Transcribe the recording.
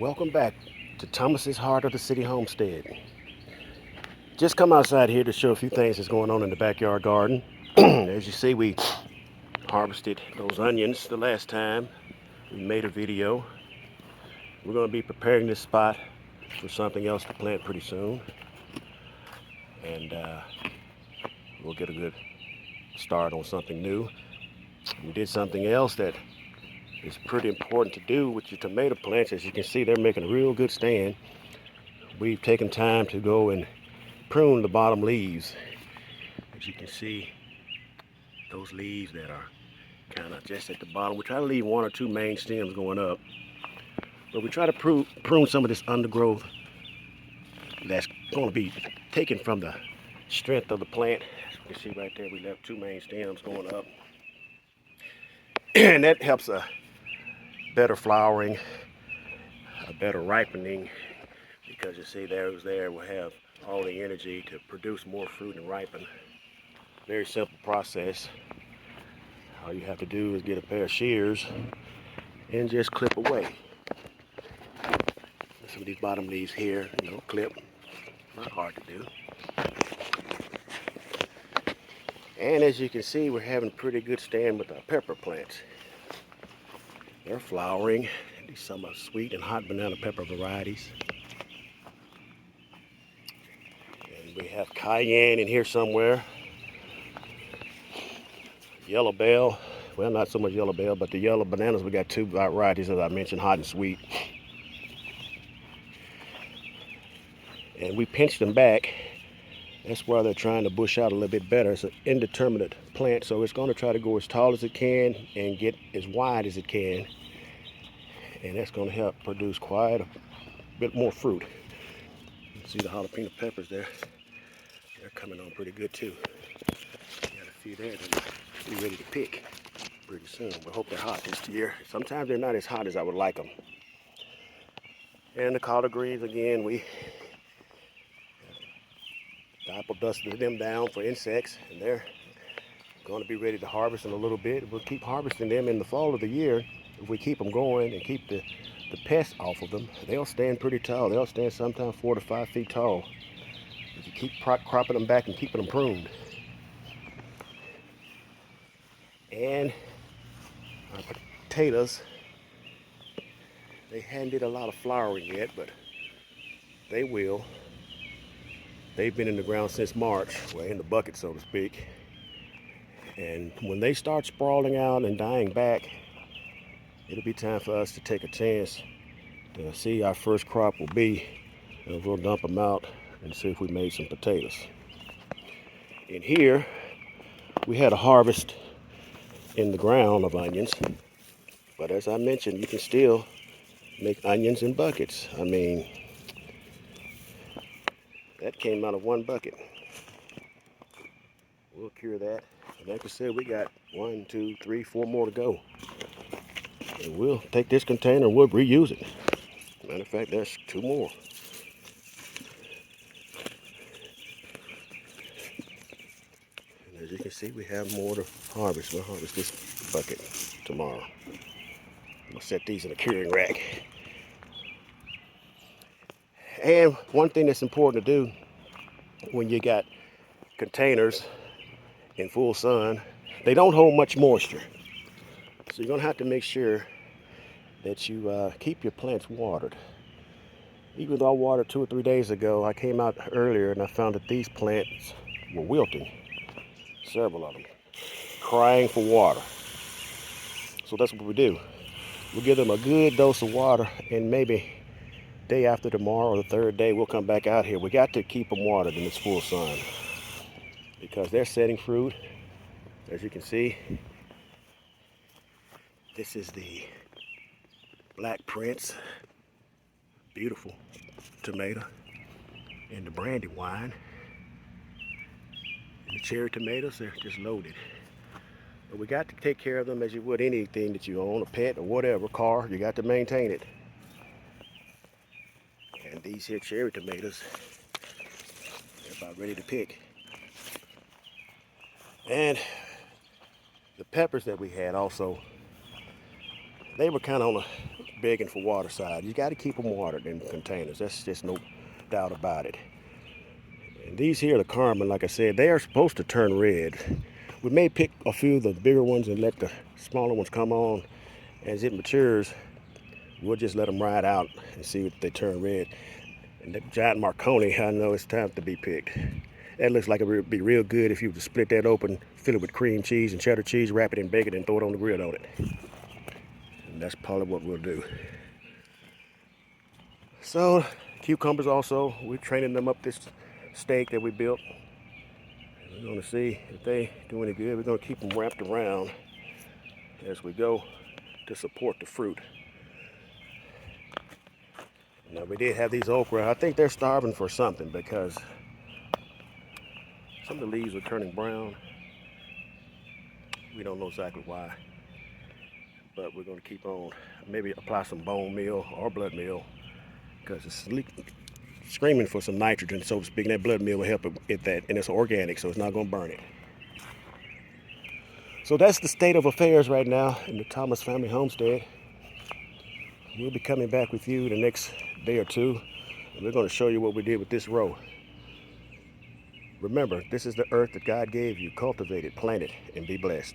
Welcome back to Thomas's Heart of the City Homestead. Just come outside here to show a few things that's going on in the backyard garden. As you see, we harvested those onions the last time we made a video. We're going to be preparing this spot for something else to plant pretty soon. And we'll get a good start on something new. We did something else that is pretty important to do with your tomato plants. As you can see, they're making a real good stand. We've taken time to go and prune the bottom leaves. As you can see, those leaves that are kind of just at the bottom. We try to leave one or two main stems going up, but we try to prune some of this undergrowth that's going to be taken from the strength of the plant. As you can see right there, we left two main stems going up, and that helps a better flowering, a better ripening, because you see those there will have all the energy to produce more fruit and ripen. Very simple process. All you have to do is get a pair of shears and just clip away. Some of these bottom leaves here, clip. Not hard to do. And as you can see, we're having a pretty good stand with our pepper plants. They're flowering. These some are sweet and hot banana pepper varieties. And we have cayenne in here somewhere. Yellow bell. Well, not so much yellow bell, but the yellow bananas, we got two varieties, as I mentioned, hot and sweet. And we pinched them back. That's why they're trying to bush out a little bit better. It's an indeterminate plant, so it's going to try to go as tall as it can and get as wide as it can. And that's going to help produce quite a bit more fruit. You can see the jalapeno peppers there. They're coming on pretty good too. Got a few there that will be ready to pick pretty soon. We hope they're hot this year. Sometimes they're not as hot as I would like them. And the collard greens, again, we apple dusted them down for insects, and they're going to be ready to harvest in a little bit. We'll keep harvesting them in the fall of the year. If we keep them going and keep the pests off of them, they'll stand pretty tall. They'll stand sometimes 4 to 5 feet tall if you keep cropping them back and keeping them pruned. And our potatoes, they hadn't did a lot of flowering yet, but they will. They've been in the ground since March, well, in the bucket, so to speak. And when they start sprawling out and dying back, it'll be time for us to take a chance to see our first crop will be. And we'll dump them out and see if we made some potatoes. In here, we had a harvest in the ground of onions. But as I mentioned, you can still make onions in buckets. I mean, that came out of one bucket. We'll cure that. And like I said, we got 1, 2, 3, 4 more to go. And we'll take this container and we'll reuse it. Matter of fact, there's 2 more. And as you can see, we have more to harvest. We'll harvest this bucket tomorrow. We'll set these in a curing rack. And one thing that's important to do when you got containers in full sun, they don't hold much moisture. So you're gonna have to make sure that you keep your plants watered. Even though I watered 2 or 3 days ago, I came out earlier and I found that these plants were wilting. Several of them, crying for water. So that's what we do. We'll give them a good dose of water, and maybe day after tomorrow or the third day, we'll come back out here. We got to keep them watered in this full sun because they're setting fruit. As you can see, this is the Black Prince, beautiful tomato, and the Brandywine. And the cherry tomatoes, they're just loaded. But we got to take care of them as you would anything that you own, a pet or whatever, car. You got to maintain it. And these here cherry tomatoes, they're about ready to pick. And the peppers that we had also, they were kind of on the begging for water side. You got to keep them watered in containers. That's just no doubt about it. And these here, the Carmen, like I said, they are supposed to turn red. We may pick a few of the bigger ones and let the smaller ones come on. As it matures, we'll just let them ride out and see if they turn red. And that giant Marconi, I know it's time to be picked. That looks like it would be real good if you were to split that open, fill it with cream cheese and cheddar cheese, wrap it in bacon, and throw it on the grill on it. And that's probably what we'll do. So, cucumbers also, we're training them up this stake that we built. We're going to see if they do any good. We're going to keep them wrapped around as we go to support the fruit. Now, we did have these okra. I think they're starving for something because some of the leaves are turning brown. We don't know exactly why, but we're going to keep on. Maybe apply some bone meal or blood meal because it's screaming for some nitrogen, so to speak. And that blood meal will help it that, and it's organic, so it's not going to burn it. So that's the state of affairs right now in the Thomas family homestead. We'll be coming back with you the next day or two, and we're going to show you what we did with this row. Remember, this is the earth that God gave you. Cultivate it, plant it, and be blessed.